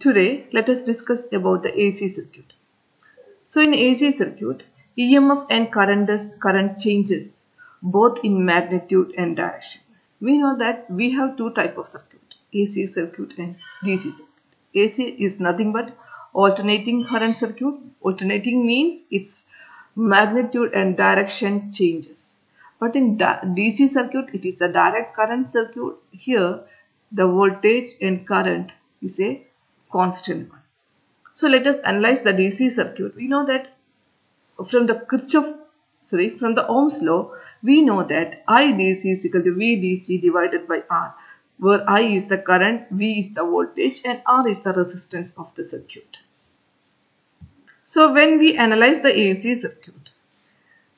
Today, let us discuss about the AC circuit. So in AC circuit, EMF and current changes both in magnitude and direction. We know that we have two types of circuit, AC circuit and DC circuit. AC is nothing but alternating current circuit. Alternating means its magnitude and direction changes. But in DC circuit, it is the direct current circuit. Here, the voltage and current is a constant one. So let us analyze the DC circuit. We know that from the Ohm's law, we know that IDC is equal to VDC divided by R, where I is the current, V is the voltage, and R is the resistance of the circuit. So when we analyze the AC circuit,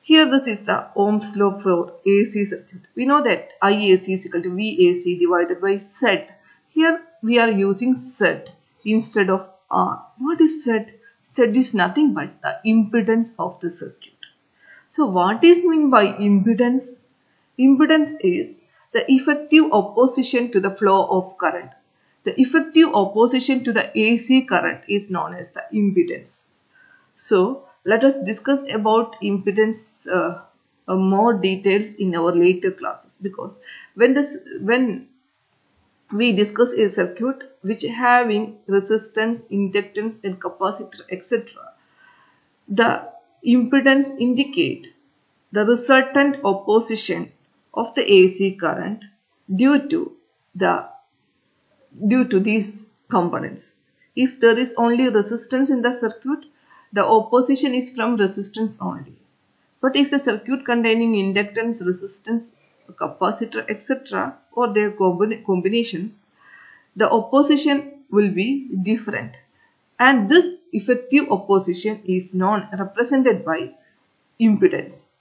here this is the Ohm's law for AC circuit. We know that IAC is equal to VAC divided by Z. Here we are using Z instead of R. What is Z? Z is nothing but the impedance of the circuit. So what is meant by impedance? Impedance is the effective opposition to the flow of current. The effective opposition to the AC current is known as the impedance. So let us discuss about impedance more details in our later classes, because when we discuss a circuit which having resistance, inductance and capacitor etc. The impedance indicate the resultant opposition of the AC current due to these components. If there is only resistance in the circuit, the opposition is from resistance only. But if the circuit containing inductance, resistance, capacitor etc. or their combinations, the opposition will be different, and this effective opposition is represented by impedance.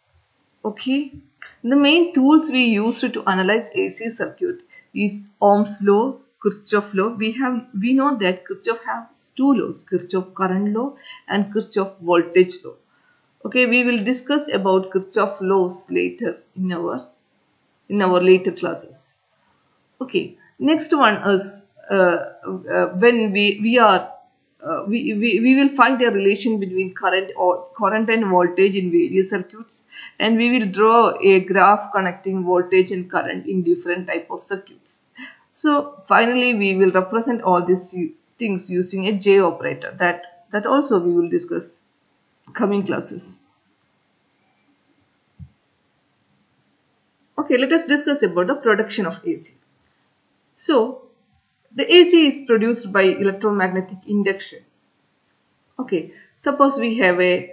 Okay, the main tools we use to analyze AC circuit is Ohm's law, Kirchhoff law. We know that Kirchhoff has two laws, Kirchhoff current law and Kirchhoff voltage law. Okay, we will discuss about Kirchhoff laws later in our later classes. Okay, next one is when we will find a relation between current and voltage in various circuits, and we will draw a graph connecting voltage and current in different type of circuits. So finally we will represent all these things using a J operator. That also we will discuss coming classes. Okay, let us discuss about the production of AC. So the AC is produced by electromagnetic induction. Okay, suppose we have a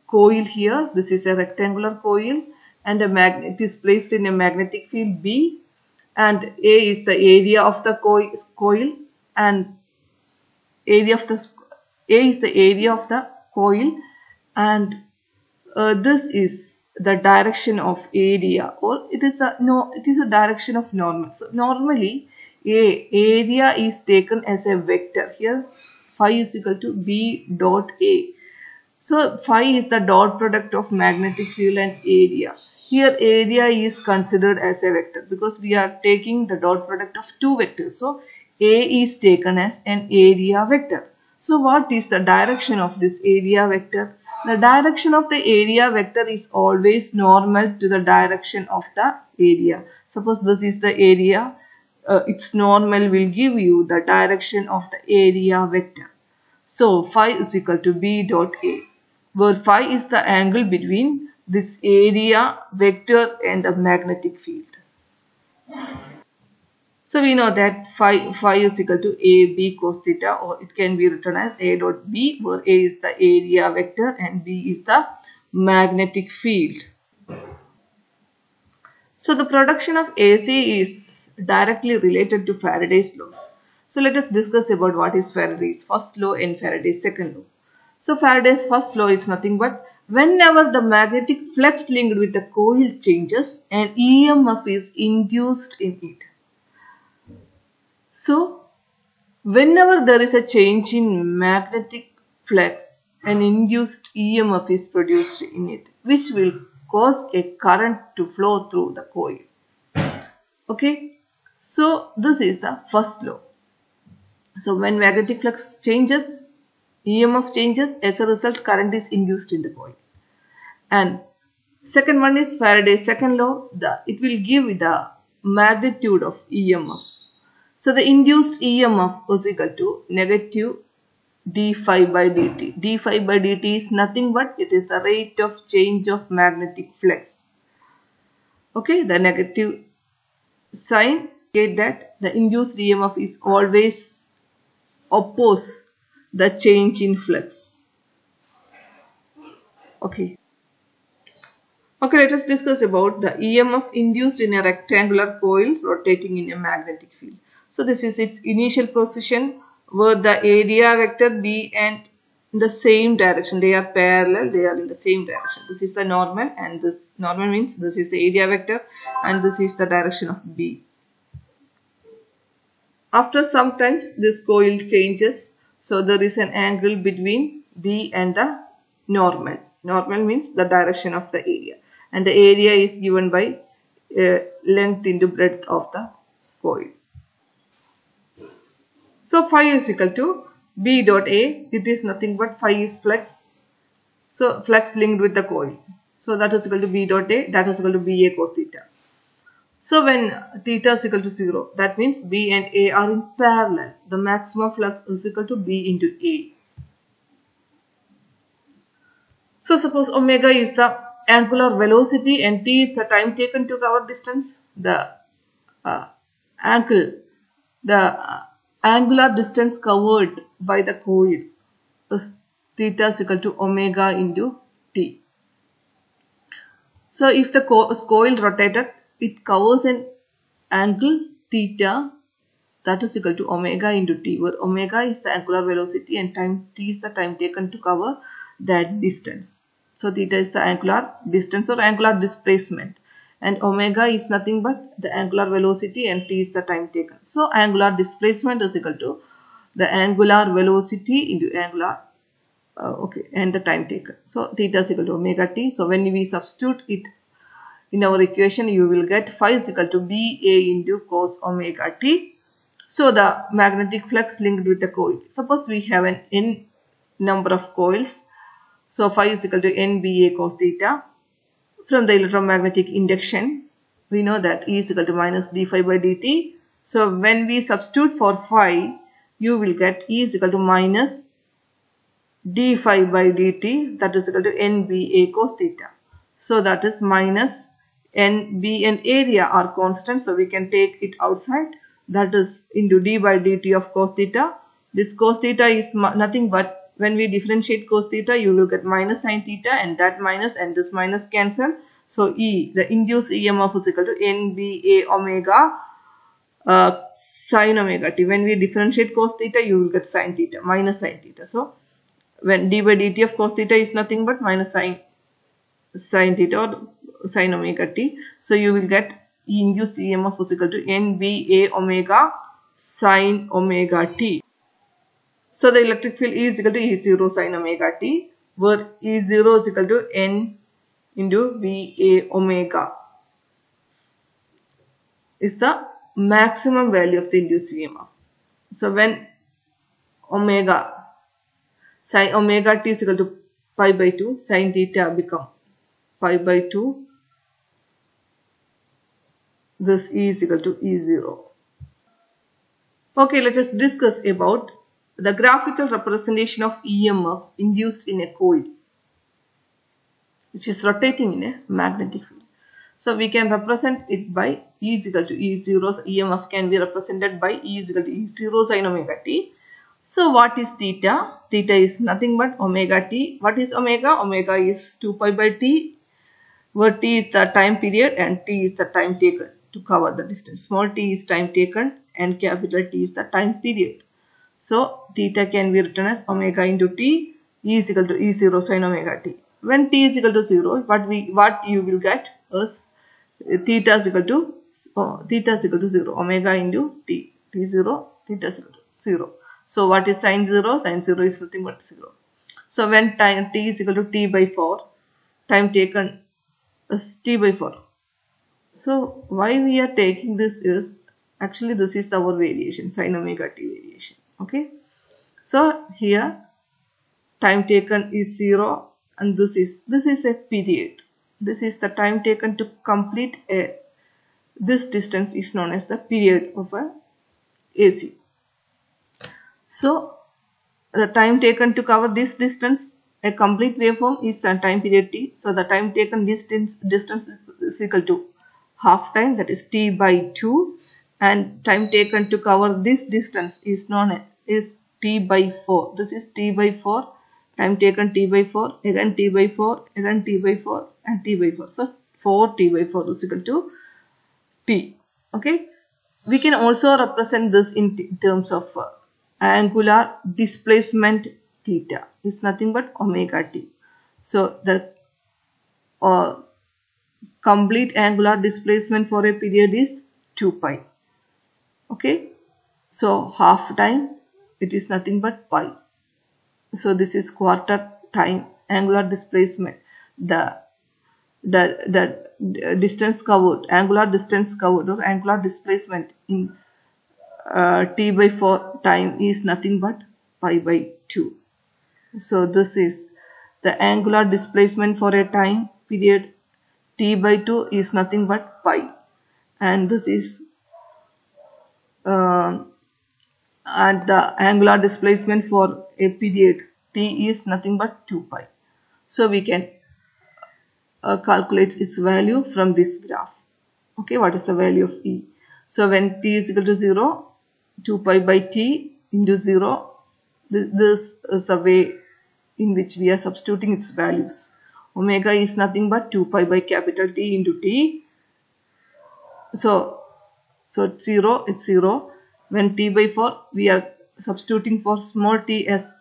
coil here. This is a rectangular coil, and it is placed in a magnetic field B, and A is the area of the coil, and A is the area of the coil, and this is the direction of area, or it is a direction of normal. So normally area is taken as a vector. Here phi is equal to B dot A. So phi is the dot product of magnetic field and area. Here area is considered as a vector because we are taking the dot product of two vectors. So A is taken as an area vector. So what is the direction of this area vector? The direction of the area vector is always normal to the direction of the area. Suppose this is the area, its normal will give you the direction of the area vector. So phi is equal to B dot A, where phi is the angle between this area vector and the magnetic field. So we know that phi is equal to AB cos theta, or it can be written as A dot B, where A is the area vector and B is the magnetic field. So the production of AC is directly related to Faraday's laws. So let us discuss about what is Faraday's first law and Faraday's second law. So Faraday's first law is nothing but whenever the magnetic flux linked with the coil changes, an EMF is induced in it. So whenever there is a change in magnetic flux, an induced EMF is produced in it, which will cause a current to flow through the coil. Okay, so this is the first law. So when magnetic flux changes, EMF changes, as a result current is induced in the coil. And second one is Faraday's second law. It will give the magnitude of EMF. So the induced EMF is equal to negative d phi by dt. d phi by dt is nothing but it is the rate of change of magnetic flux. Okay, the negative sign indicate that the induced EMF is always oppose the change in flux. Okay. Okay, let us discuss about the EMF induced in a rectangular coil rotating in a magnetic field. So this is its initial position where the area vector B and in the same direction. They are parallel, they are in the same direction. This is the normal, and this normal means this is the area vector and this is the direction of B. After some times this coil changes, so there is an angle between B and the normal. Normal means the direction of the area, and the area is given by length into breadth of the coil. So phi is equal to B dot A. It is nothing but phi is flux. So flux linked with the coil. So that is equal to B dot A. That is equal to BA cos theta. So when theta is equal to 0, that means B and A are in parallel. The maximum flux is equal to B into A. So suppose omega is the angular velocity and t is the time taken to cover distance. The angular distance covered by the coil is theta is equal to omega into t. So if the coil rotated, it covers an angle theta that is equal to omega into t, where omega is the angular velocity and time t is the time taken to cover that distance. So theta is the angular distance or angular displacement, and omega is nothing but the angular velocity and t is the time taken. So angular displacement is equal to the angular velocity into angular and the time taken. So theta is equal to omega t. So when we substitute it in our equation, you will get phi is equal to BA into cos omega t. So the magnetic flux linked with the coil. Suppose we have an n number of coils. So phi is equal to NBA cos theta. From the electromagnetic induction, we know that E is equal to minus d phi by dt. So when we substitute for phi, you will get E is equal to minus d phi by dt, that is equal to NBA cos theta. So that is minus NB and area are constant, so we can take it outside. That is into d by dt of cos theta. This cos theta is nothing but, when we differentiate cos theta, you will get minus sin theta, and that minus and this minus cancel. So E, the induced EMF is equal to NBA omega sin omega t. When we differentiate cos theta, you will get sin theta, minus sin theta. So when d by dt of cos theta is nothing but minus sin theta or sin omega t. So you will get induced EMF is equal to NBA omega sin omega t. So the electric field E is equal to E0 sin omega t, where E0 is equal to N into VA omega is the maximum value of the induced EMF. So when omega sin omega t is equal to pi by 2, sin theta become pi by 2, this E is equal to E0. Okay, let us discuss about the graphical representation of EMF induced in a coil which is rotating in a magnetic field. So we can represent it by E is equal to E0. So EMF can be represented by E is equal to E0 sin omega t. So what is theta? Theta is nothing but omega t. What is omega? Omega is 2 pi by t, where t is the time period and t is the time taken to cover the distance. Small t is time taken and capital T is the time period. So theta can be written as omega into t. E is equal to E0 sin omega t. When t is equal to 0, what you will get is theta is equal to 0. Omega into t. T0, theta is equal to 0. So what is sin 0? Sin 0 is nothing but 0. So when time t is equal to t by 4, time taken is t by 4. So why we are taking this is, actually this is our variation, sin omega t variation. Okay, so here time taken is 0, and this is a period. This is the time taken to complete this distance is known as the period of a AC. So the time taken to cover this distance, a complete waveform, is the time period t. So the time taken distance is equal to half time, that is t by 2, and time taken to cover this distance is known as t by 4. This is t by 4, time taken t by 4, again t by 4, again t by 4, and t by 4. So 4t by 4 is equal to t. Okay, we can also represent this in terms of angular displacement theta is nothing but omega t. So the complete angular displacement for a period is 2 pi. Okay, so half time, it is nothing but pi. So this is quarter time angular displacement. The distance covered, angular distance covered, or angular displacement in t by 4 time is nothing but pi by 2. So this is the angular displacement for a time period t by 2 is nothing but pi, and this is and the angular displacement for a period t is nothing but 2 pi. So we can calculate its value from this graph. Okay, what is the value of E? So when t is equal to 0, 2 pi by t into 0, this is the way in which we are substituting its values. Omega is nothing but 2 pi by capital T into t. So it's 0, it's 0. When t by 4, we are substituting for small t as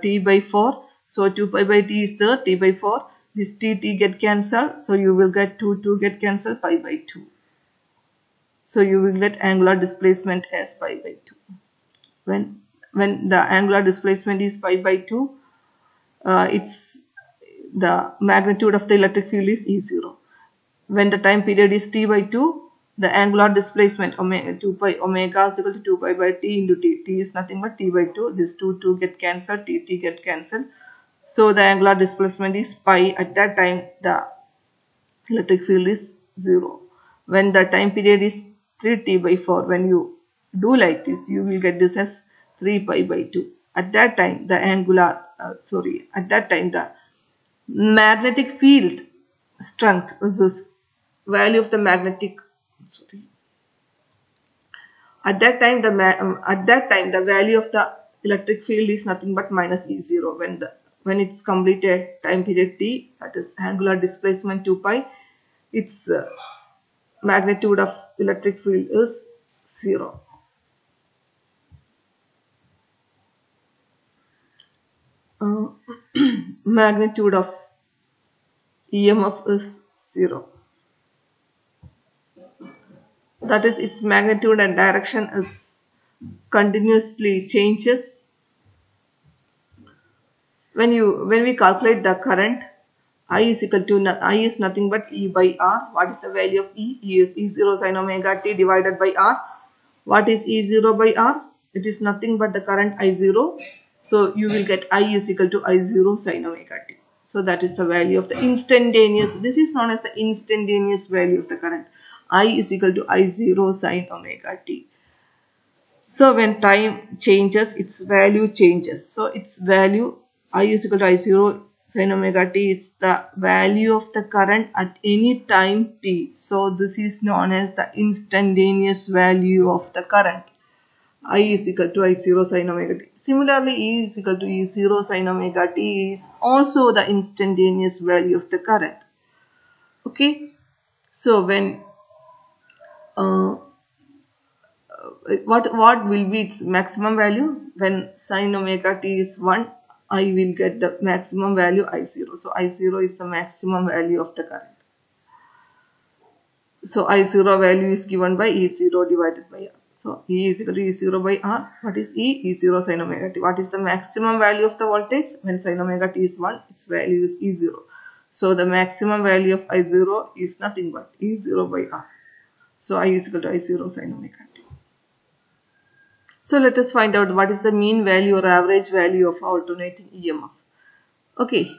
t by 4. So 2 pi by t is there, t by 4. This t get cancelled. So you will get 2 get cancelled, pi by 2. So you will get angular displacement as pi by 2. When the angular displacement is pi by 2, it's the magnitude of the electric field is E0. When the time period is t by 2, the angular displacement omega 2 pi omega is equal to 2 pi by t into t. T is nothing but t by 2. This 2 get cancelled, t get cancelled. So the angular displacement is pi. At that time, the electric field is 0. When the time period is 3t by 4, when you do like this, you will get this as 3 pi by 2. At that time, the the magnetic field strength is this value of the magnetic. At that time, the value of the electric field is nothing but minus E0. When it's complete a time period t, that is angular displacement 2 pi, its magnitude of electric field is 0. Magnitude of EMF is 0. That is, its magnitude and direction is continuously changes. When we calculate the current, I is nothing but E by R. What is the value of E? E is E0 sin omega t divided by R. What is E0 by R? It is nothing but the current I0. So you will get I is equal to I0 sin omega t. So that is the value of the instantaneous. This is known as the instantaneous value of the current. I is equal to I0 sin omega t. So when time changes, its value changes. So its value I is equal to I0 sin omega t. It's the value of the current at any time t. So this is known as the instantaneous value of the current. I is equal to I0 sin omega t. Similarly, E is equal to E0 sin omega t is also the instantaneous value of the current. Okay. So when what will be its maximum value? When sin omega t is 1, I will get the maximum value I0. So I0 is the maximum value of the current. So I0 value is given by E0 divided by R. So E is equal to E0 by R. What is E? E0 sin omega t. What is the maximum value of the voltage? When sin omega t is 1, its value is E0. So the maximum value of I0 is nothing but E0 by R. So I is equal to I0 sin omega t. So let us find out what is the mean value or average value of alternating EMF. Okay.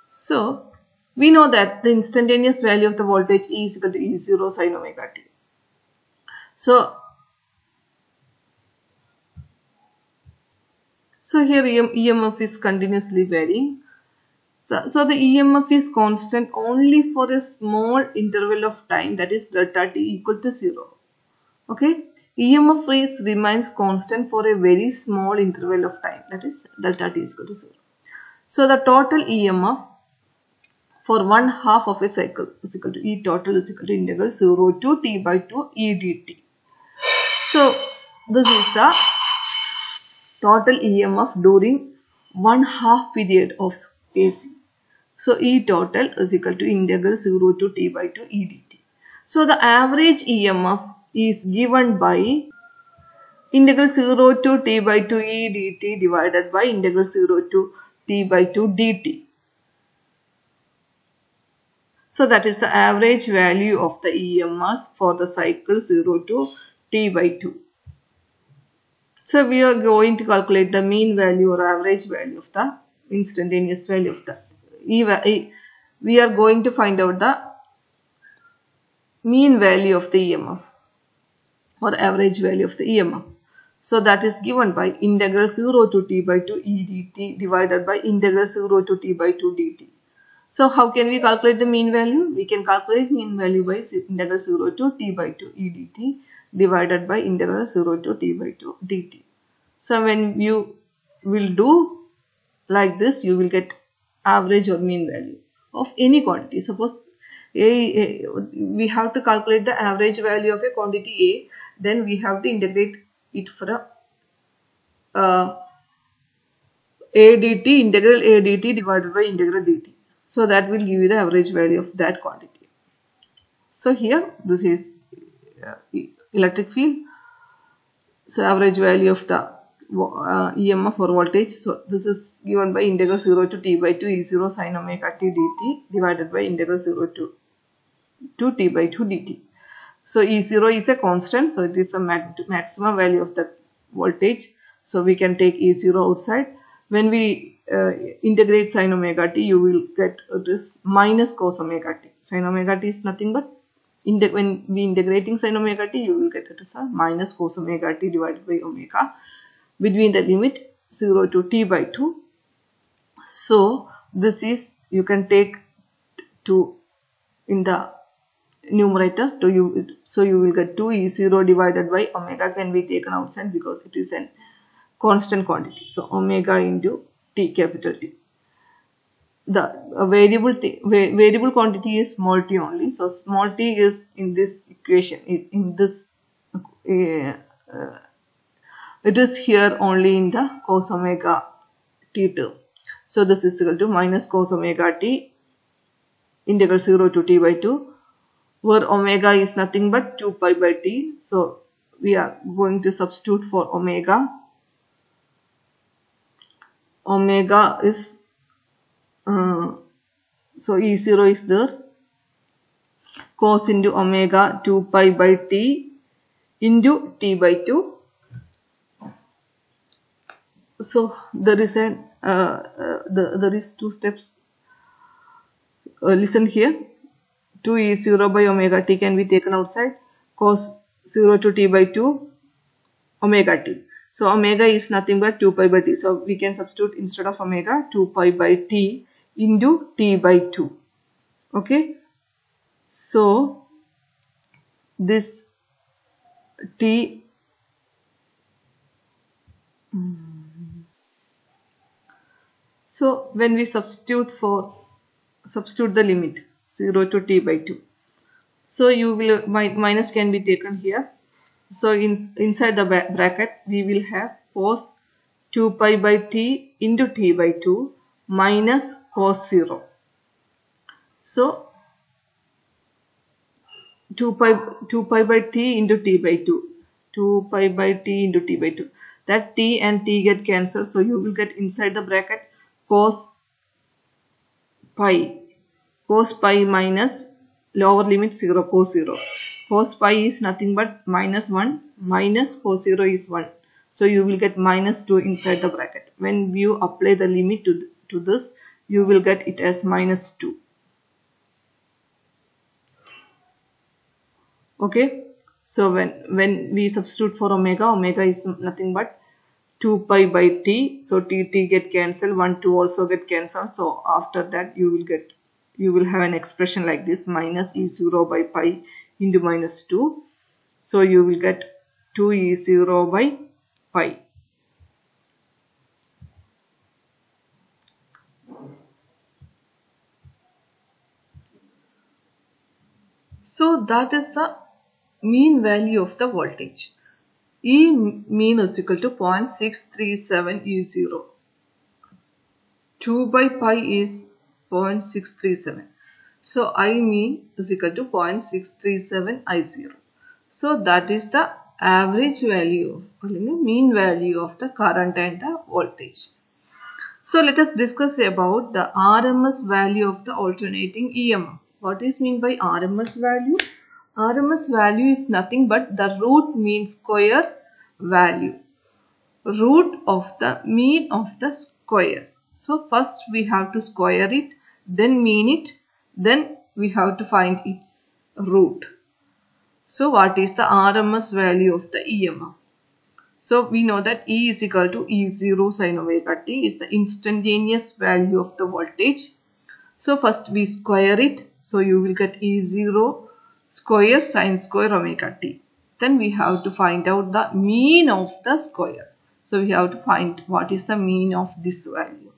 So we know that the instantaneous value of the voltage E is equal to E0 sin omega t. So here EMF is continuously varying. So the EMF is constant only for a small interval of time, that is delta t equal to 0. Okay. EMF remains constant for a very small interval of time, that is delta t is equal to 0. So the total EMF for one half of a cycle is equal to E total is equal to integral 0 to t by 2 e dt. So this is the total EMF during one half period of AC. So E total is equal to integral 0 to t by 2 e dt. So the average EMF is given by integral 0 to t by 2 e dt divided by integral 0 to t by 2 dt. So that is the average value of the EMF for the cycle 0 to t by 2. So we are going to calculate the mean value or average value of the instantaneous value of the we are going to find out the mean value of the EMF or average value of the EMF. So that is given by integral 0 to t by 2 e dt divided by integral 0 to t by 2 dt. So how can we calculate the mean value? We can calculate mean value by integral 0 to t by 2 e dt divided by integral 0 to t by 2 dt. So when you will do like this, you will get average or mean value of any quantity. Suppose we have to calculate the average value of a quantity A, then we have to integrate it from A dt, integral A dt divided by integral dt. So that will give you the average value of that quantity. So here this is electric field. So average value of the EMF or voltage. So this is given by integral 0 to t by 2 E0 sin omega t dt divided by integral 0 to 2 t by 2 dt. So E0 is a constant. So it is the maximum value of the voltage. So we can take E0 outside. When we integrate sin omega t, you will get this minus cos omega t. Sin omega t is nothing but when we integrating sin omega t, you will get it as a minus cos omega t divided by omega between the limit 0 to t by 2. So this is, you can take 2 in the numerator to you, so you will get 2 E0 divided by omega can be taken outside because it is a constant quantity. So omega into t, capital T. The variable quantity is small t only. So small t is in this equation, in this it is here only in the cos omega t term. So this is equal to minus cos omega t integral 0 to t by 2, where omega is nothing but 2 pi by t. So we are going to substitute for omega. Omega is so E0 is there, cos into omega 2 pi by t into t by 2. So there is there is 2 steps. Listen here, 2 E0 by omega t can be taken outside, cos 0 to t by 2 omega t. So omega is nothing but 2 pi by t. So we can substitute instead of omega 2 pi by t into t by 2. Okay. So this t so when we substitute the limit 0 to t by 2, so you will minus can be taken here. So inside the bracket we will have cos 2 pi by t into t by 2 minus cos 0. So 2 pi by t into t by 2, 2 pi by t into t by 2. That t and t get cancelled. So you will get inside the bracket cos pi minus lower limit 0, cos 0. cos pi is nothing but minus 1 minus cos 0 is 1. So you will get minus 2 inside the bracket. When you apply the limit to this, you will get it as minus 2. Okay. So when we substitute for omega is nothing but 2 pi by t. So t get cancelled, 1 2 also get cancelled. So after that you will have an expression like this, minus E0 by pi into minus 2. So you will get 2E0 by pi. So that is the mean value of the voltage. E mean is equal to 0.637 E0. 2 by pi is 0.637. So I mean is equal to 0.637 I0. So that is the average value of mean value of the current and the voltage. So let us discuss about the RMS value of the alternating EMF. What is mean by RMS value? RMS value is nothing but the root mean square value. Root of the mean of the square. So first we have to square it, then mean it, then we have to find its root. So what is the RMS value of the EMF? So we know that E is equal to E0 sin omega t is the instantaneous value of the voltage. So first we square it. So you will get E0 square sin square omega t. Then we have to find out the mean of the square. So we have to find what is the mean of this value.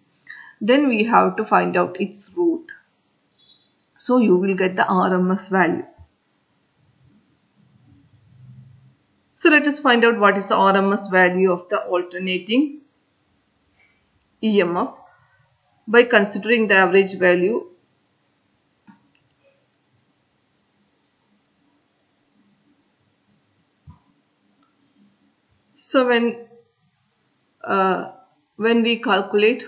Then we have to find out its root. So you will get the RMS value. So let us find out what is the RMS value of the alternating EMF by considering the average value. So when we calculate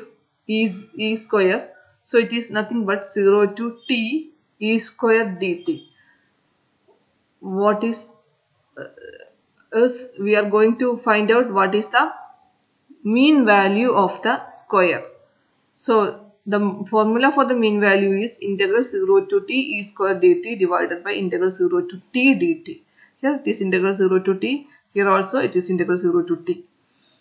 E square, so it is nothing but 0 to t E square dt. What is we are going to find out what is the mean value of the square. So the formula for the mean value is integral 0 to t E square dt divided by integral 0 to t dt. Here it is integral 0 to t. Here also it is integral 0 to t.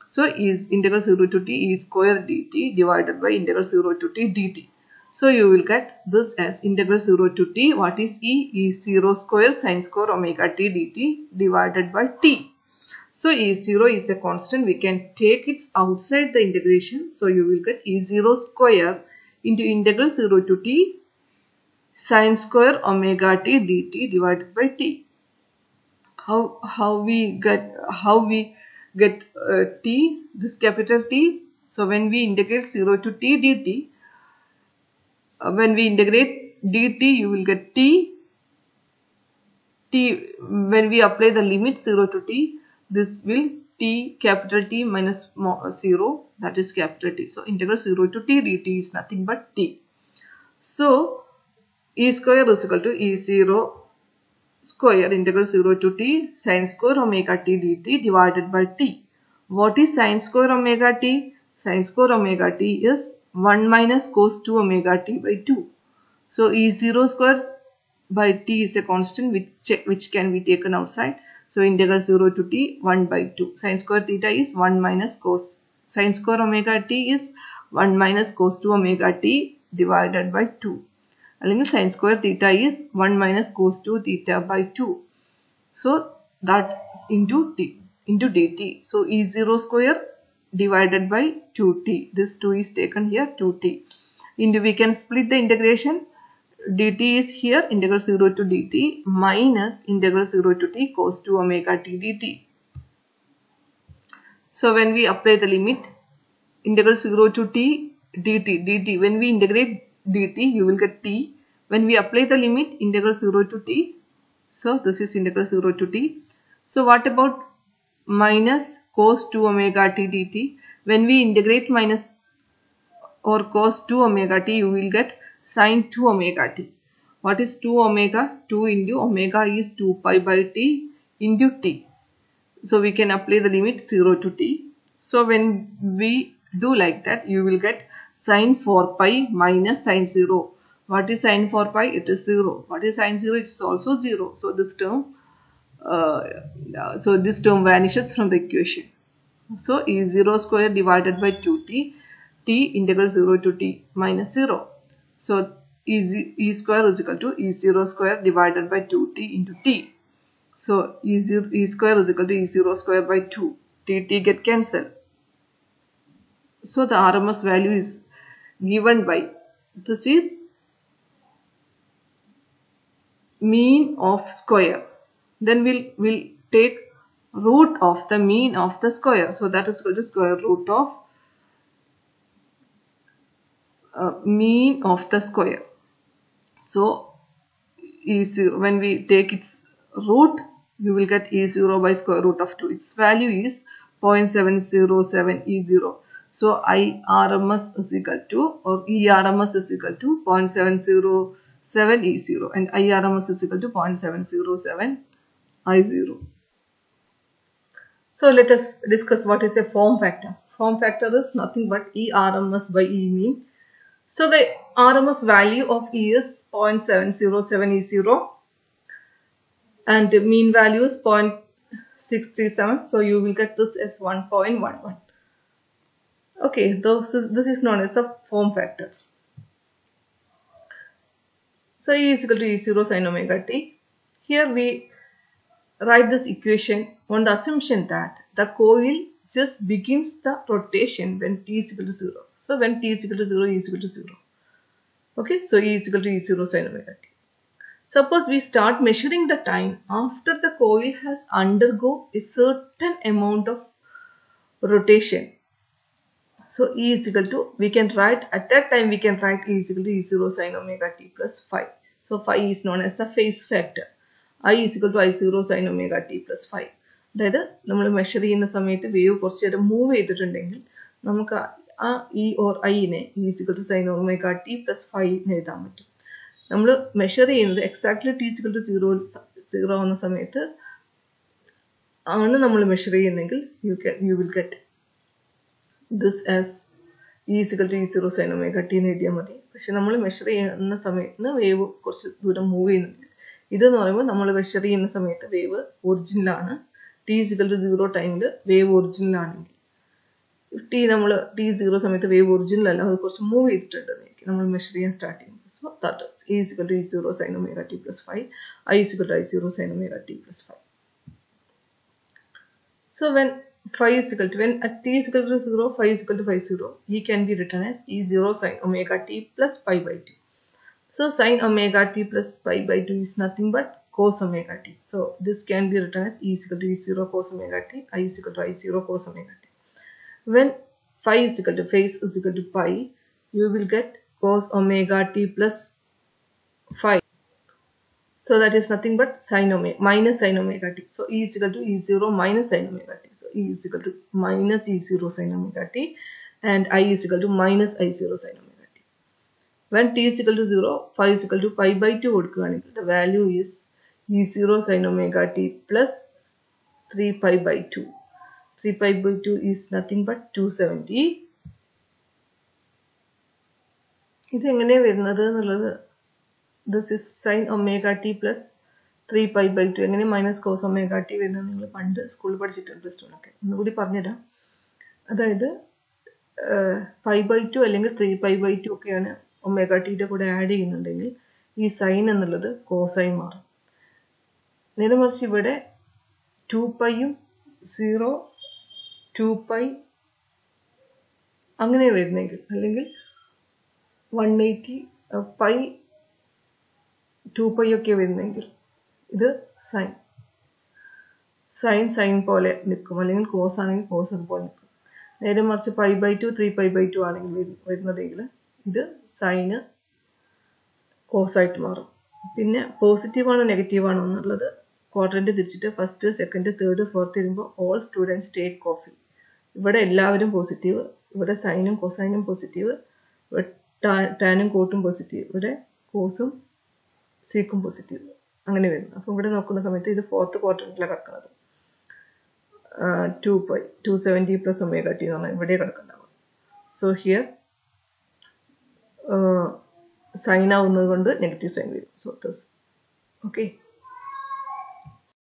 So is integral 0 to t E square dt divided by integral 0 to t dt. So you will get this as integral 0 to t. What is E? E0 square sin square omega t dt divided by t. So E0 is a constant. We can take it outside the integration. So you will get E0 square into integral 0 to t sin square omega t dt divided by t. How we get t, this capital T. So when we integrate 0 to t dt, when we integrate dt, you will get t. When we apply the limit 0 to t, this will t capital T minus 0, that is capital T. So integral 0 to t dt is nothing but t. So E square is equal to E0 square integral 0 to t sin square omega t dt divided by t. What is sin square omega t? Sin square omega t is 1 minus cos 2 omega t by 2. So E0 square by t is a constant which can be taken outside. So integral 0 to t 1 by 2. Sin square theta is 1 minus cos. Sin square omega t is 1 minus cos 2 omega t divided by 2. And sin square theta is 1 minus cos 2 theta by 2. So that is into t into dt. So E0 square divided by 2t. This 2 is taken here, 2t. We can split the integration. Dt is here, integral 0 to dt minus integral 0 to t cos 2 omega t dt. So when we apply the limit, integral 0 to t dt, when we integrate dt, you will get t. When we apply the limit, integral 0 to t, so this is integral 0 to t. So what about minus cos 2 omega t dt? When we integrate minus or cos 2 omega t, you will get sin 2 omega t. What is 2 omega? 2 into omega is 2 pi by t into t. So we can apply the limit 0 to t. So when we do like that, you will get sine 4 pi minus sine 0. What is sine 4 pi? It is 0. What is sine 0? It is also 0. So this term vanishes from the equation. So E0 square divided by 2t, t integral 0 to t minus 0. So E square is equal to E0 square divided by 2t into t. So E square is equal to E0 square by 2. T get cancelled. So the RMS value is given by, this is mean of square. Then we'll take root of the mean of the square. So that is equal to square root of mean of the square. So E0, when we take its root, you will get E0 by square root of 2. Its value is 0.707 E0. So IRMS is equal to, or ERMS is equal to 0.707 E0 and IRMS is equal to 0.707 I0. So let us discuss what is a form factor. Form factor is nothing but ERMS by E mean. So the RMS value of E is 0.707 E0 and the mean value is 0.637. So you will get this as 1.11. Okay, this is known as the form factor. So E is equal to E0 sin omega t. Here we write this equation on the assumption that the coil just begins the rotation when t is equal to 0. So when t is equal to 0, E is equal to 0. Okay, so E is equal to E0 sin omega t. Suppose we start measuring the time after the coil has undergone a certain amount of rotation. So E is equal to, we can write, at that time we can write E is equal to E0 sin omega t plus phi. So phi is known as the phase factor. I is equal to I0 sin omega t plus phi. അതായത് നമ്മൾ measure ചെയ്യുന്ന സമയത്ത് wave കുറച്ച് നേരം move ചെയ്തിട്ടുണ്ടെങ്കിൽ നമുക്ക് ആ E or ഐനെ is equal to sine omega T plus phi എഴുതാൻ പറ്റും. നമ്മൾ മെഷർ ചെയ്യുന്നത് exactly T is equal to zero ആവുന്ന സമയത്ത് ആണ് നമ്മൾ മെഷർ ചെയ്യുന്നെങ്കിൽ you will get this as E is equal to E0 sine omega T എന്ന് എഴുതിയാൽ മതി. പക്ഷെ നമ്മൾ മെഷർ ചെയ്യുന്ന സമയത്ത് വേവ് കുറച്ച് ദൂരം മൂവ് ചെയ്യുന്നുണ്ട്. ഇതെന്ന് പറയുമ്പോൾ നമ്മൾ മെഷർ ചെയ്യുന്ന സമയത്ത് വേവ് ഒറിജിനലാണ്. ടി ഈസ് ഇക്വൽ ടു 0 ടൈമിൽ വേവ് ഒറിജിനൽ ആണെങ്കിൽ, ടി 0 സമയത്ത് വേവ് ഒറിജിനൽ അല്ല, അത് കുറച്ച് മൂവ് ചെയ്തിട്ടുണ്ടെന്നായിരിക്കും നമ്മൾ മെഷർ ചെയ്യാൻ സ്റ്റാർട്ട് ചെയ്യുമ്പോൾ. So that is E is equal to E0 sine omega T plus phi, I is equal to I0 sine omega T plus phi. So when phi is equal to, when at t is equal to 0, phi is equal to phi 0, E can be written as E0 sin omega t plus pi by 2. So sin omega t plus pi by 2 is nothing but cos omega t. So this can be written as E is equal to E0 cos omega t, I is equal to I0 cos omega t. When phi is equal to, phase is equal to pi, you will get cos omega t plus phi. So that is nothing but sin omega minus sin omega t. So E is equal to E0 minus sin omega t. So E is equal to minus E0 sin omega t and I is equal to minus I0 sin omega t. When t is equal to 0, phi is equal to pi by 2 കൊടുക്കുകയാണെങ്കിൽ the value is E0 sin omega t plus 3 pi by 2. 3 pi by 2 is nothing but 270. ഇത് എങ്ങനെ വരുന്നത് എന്നുള്ളത്, this is sin omega t plus 3 pi by 2. എങ്ങനെ minus cos omega T വരുന്നത് നിങ്ങൾ പണ്ട് സ്കൂളിൽ പഠിച്ചിട്ടുണ്ട്, പ്ലസ് ടു ഒക്കെ. ഒന്നുകൂടി പറഞ്ഞുതരാം. അതായത് പൈ ബൈ 2 അല്ലെങ്കിൽ 3 pi by 2 ഒക്കെയാണ് ഒമേഗ ടിയുടെ കൂടെ ആഡ് ചെയ്യുന്നുണ്ടെങ്കിൽ ഈ സൈൻ എന്നുള്ളത് കോസായി മാറും. നേരെ മറിച്ച് ഇവിടെ 2 പൈയും 0 2 പൈ അങ്ങനെ വരുന്നെങ്കിൽ, അല്ലെങ്കിൽ 180 പൈ 2 പൈ ഒക്കെ വരുന്നെങ്കിൽ ഇത് സൈൻ പോലെ നിൽക്കും, അല്ലെങ്കിൽ കോസ് ആണെങ്കിൽ കോസ് അതുപോലെ നിൽക്കും. നേരെ മറിച്ച് പൈ ബൈ 2 3 pi by 2 ആണെങ്കിൽ വരുന്നതെങ്കിൽ ഇത് സൈന് കോസായിട്ട് മാറും. പിന്നെ പോസിറ്റീവ് ആണോ നെഗറ്റീവ് ആണോ എന്നുള്ളത് ക്വാഡ്രന്റ് തിരിച്ചിട്ട് ഫസ്റ്റ് സെക്കൻഡ് തേർഡ് ഫോർത്ത് വരുമ്പോൾ ഓൾ സ്റ്റുഡൻസ് ടേക്ക് കോഫി. ഇവിടെ എല്ലാവരും പോസിറ്റീവ്, ഇവിടെ സൈനും കൊസൈനും പോസിറ്റീവ്, ഇവിടെ ടാനും കോട്ടും പോസിറ്റീവ്, ഇവിടെ കോസും സിക്കും പോസിറ്റീവ് അങ്ങനെ വരുന്നു. അപ്പോൾ ഇവിടെ നോക്കുന്ന സമയത്ത് ഇത് ഫോർത്ത് ക്വാഡ്രന്റിലാണ് കിടക്കുന്നത്. 2π 270 പ്ലസ് ഒമേഗ ടി എന്ന് പറഞ്ഞാൽ ഇവിടെ കിടക്കുന്നുണ്ടാവും. സോ ഹിയർ സൈൻ ആവുന്നത് കൊണ്ട് നെഗറ്റീവ് സൈൻ വരും. So thus okay.